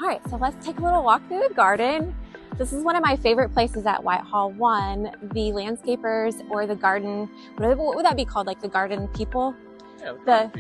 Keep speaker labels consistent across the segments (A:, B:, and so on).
A: All right, so let's take a little walk through the garden. This is one of my favorite places at Whitehall. One, the landscapers or the garden, what would that be called? Like the garden people? The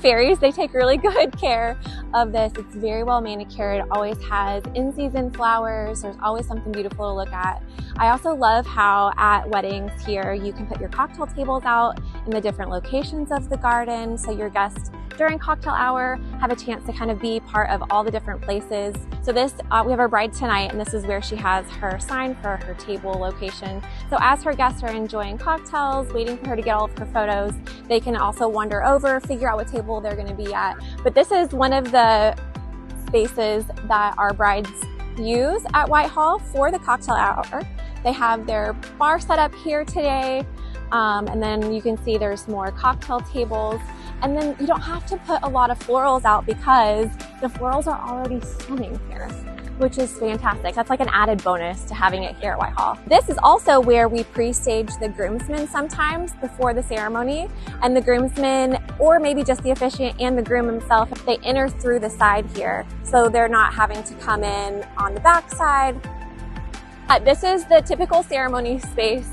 A: fairies, they take really good care of this. It's very well manicured. It always has in-season flowers. There's always something beautiful to look at. I also love how at weddings here, you can put your cocktail tables out in the different locations of the garden. So your guests during cocktail hour have a chance to kind of be part of all the different places. So this, we have our bride tonight, and this is where she has her sign for her table location. So as her guests are enjoying cocktails, waiting for her to get all of her photos, they can also wander over, figure out what table they're going to be at. But this is one of the spaces that our brides use at Whitehall for the cocktail hour. They have their bar set up here today, and then you can see there's more cocktail tables. And then you don't have to put a lot of florals out because the florals are already stunning here, which is fantastic. That's like an added bonus to having it here at Whitehall. This is also where we pre-stage the groomsmen sometimes before the ceremony. And the groomsmen, or maybe just the officiant and the groom himself, they enter through the side here. So they're not having to come in on the back side. This is the typical ceremony space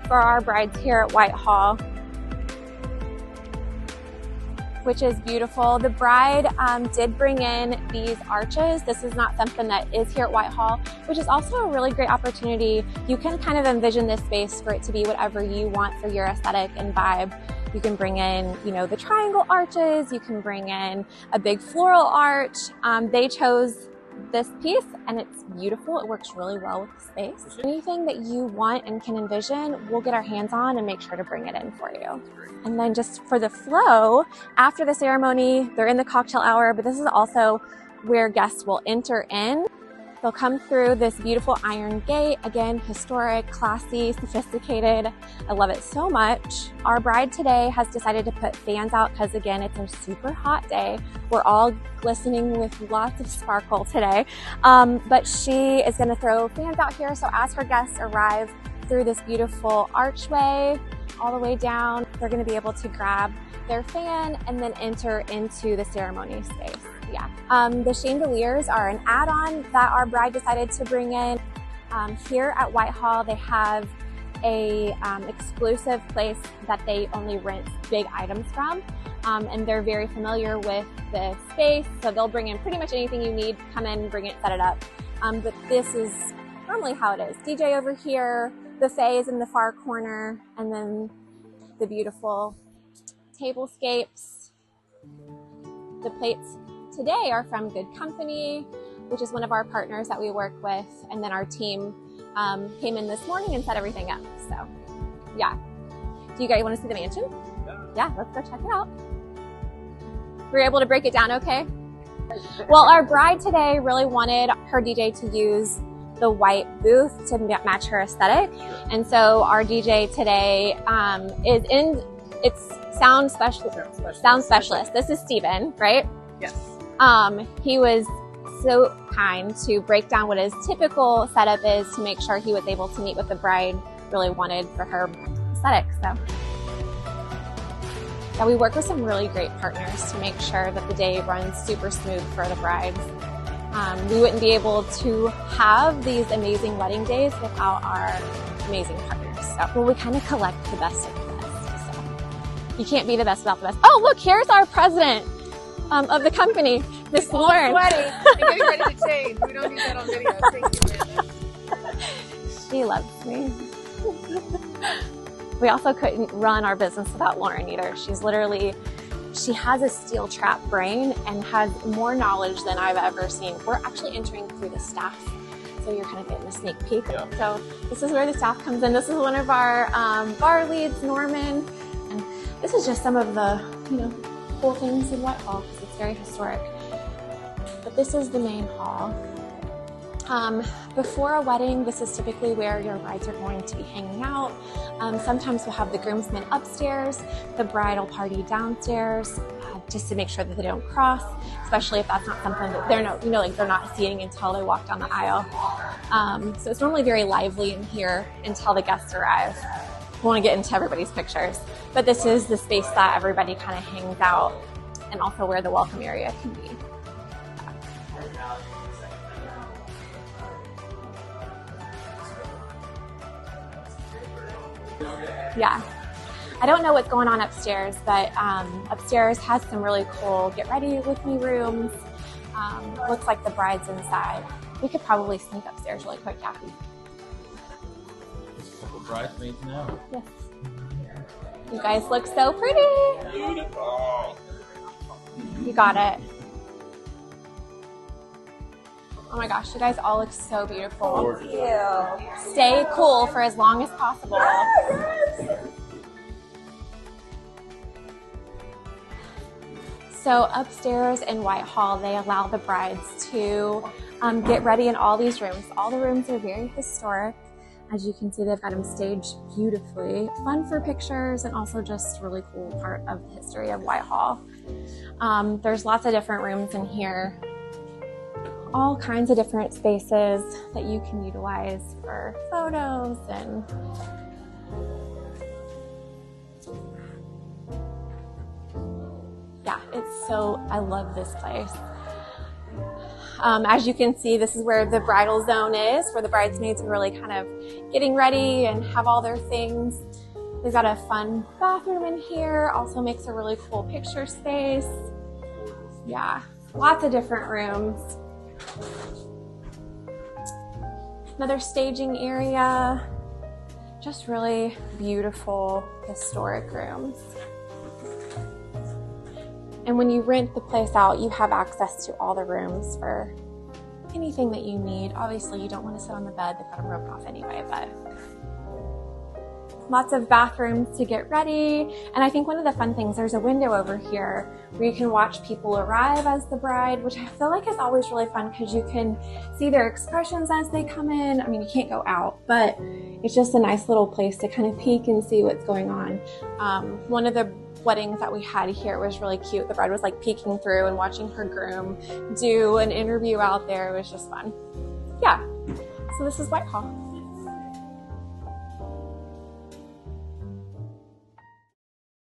A: for our brides here at Whitehall, which is beautiful. The bride did bring in these arches. This is not something that is here at Whitehall, which is also a really great opportunity. You can kind of envision this space for it to be whatever you want for your aesthetic and vibe. You can bring in, you know, the triangle arches. You can bring in a big floral arch. They chose this piece and it's beautiful. It works really well with the space. Anything that you want and can envision, we'll get our hands on and make sure to bring it in for you. And then just for the flow, after the ceremony, they're in the cocktail hour, but this is also where guests will enter in. They'll come through this beautiful iron gate. Again, historic, classy, sophisticated. I love it so much. Our bride today has decided to put fans out because again, it's a super hot day. We're all glistening with lots of sparkle today. But she is gonna throw fans out here. So as her guests arrive through this beautiful archway, all the way down, they're gonna be able to grab their fan and then enter into the ceremony space. Yeah. The chandeliers are an add-on that our bride decided to bring in. Here at Whitehall, they have a exclusive place that they only rent big items from. And they're very familiar with the space, so they'll bring in pretty much anything you need, come in, bring it, set it up. But this is normally how it is. DJ over here, buffet is in the far corner, and then the beautiful tablescapes. The plates today are from Good Company, which is one of our partners that we work with, and then our team came in this morning and set everything up. So yeah. Do you guys want to see the mansion? Yeah, let's go check it out. We were able to break it down okay? Well, our bride today really wanted her DJ to use the white booth to match her aesthetic. And so our DJ today it's sound specialist. This is Steven, right?
B: Yes.
A: He was so kind to break down what his typical setup is to make sure he was able to meet what the bride really wanted for her aesthetic. So yeah, we work with some really great partners to make sure that the day runs super smooth for the brides. We wouldn't be able to have these amazing wedding days without our amazing partners. So, well, we kind of collect the best of the best. So you can't be the best without the best. Oh, look, here's our president of the company, Miss Lauren.
B: Sweaty and getting ready to change. We don't need that on video. Thank you, Amanda.
A: She loves me. We also couldn't run our business without Lauren either. She's literally, she has a steel trap brain and has more knowledge than I've ever seen. We're actually entering through the staff, so you're kind of getting a sneak peek. Yeah. So this is where the staff comes in. This is one of our bar leads, Norman, and this is just some of the, cool things in Whitehall because it's very historic. But this is the main hall. Before a wedding, this is typically where your brides are going to be hanging out. Sometimes we'll have the groomsmen upstairs, the bridal party downstairs, just to make sure that they don't cross, especially if that's not something that they're not, they're not seeing until they walk down the aisle. So it's normally very lively in here until the guests arrive. I want to get into everybody's pictures, but this is the space that everybody kind of hangs out and also where the welcome area can be. Yeah. I don't know what's going on upstairs, but upstairs has some really cool get ready with me rooms. Looks like the bride's inside. We could probably sneak upstairs really quick, Kathy.
C: Couple bridesmaids now.
A: Yes. You guys look so pretty.
C: Beautiful.
A: You got it. Oh my gosh, you guys all look so beautiful.
C: Thank
A: you. Stay cool for as long as possible. So upstairs in Whitehall, they allow the brides to get ready in all these rooms. All the rooms are very historic. As you can see, they've got them staged beautifully. Fun for pictures and also just really cool part of the history of Whitehall. There's lots of different rooms in here. All kinds of different spaces that you can utilize for photos and yeah, I love this place. As you can see, this is where the bridal zone is, where the bridesmaids are really kind of getting ready and have all their things. They've got a fun bathroom in here, also makes a really cool picture space. Yeah, lots of different rooms. Another staging area, just really beautiful historic rooms. And when you rent the place out, you have access to all the rooms for anything that you need. Obviously, you don't want to sit on the bed. They've got them roped off anyway, but lots of bathrooms to get ready. And I think one of the fun things, there's a window over here where you can watch people arrive as the bride, which I feel like is always really fun because you can see their expressions as they come in. I mean, you can't go out, but it's just a nice little place to kind of peek and see what's going on. One of the weddings that we had here was really cute. The bride was like peeking through and watching her groom do an interview out there. It was just fun. Yeah, so this is Whitehall.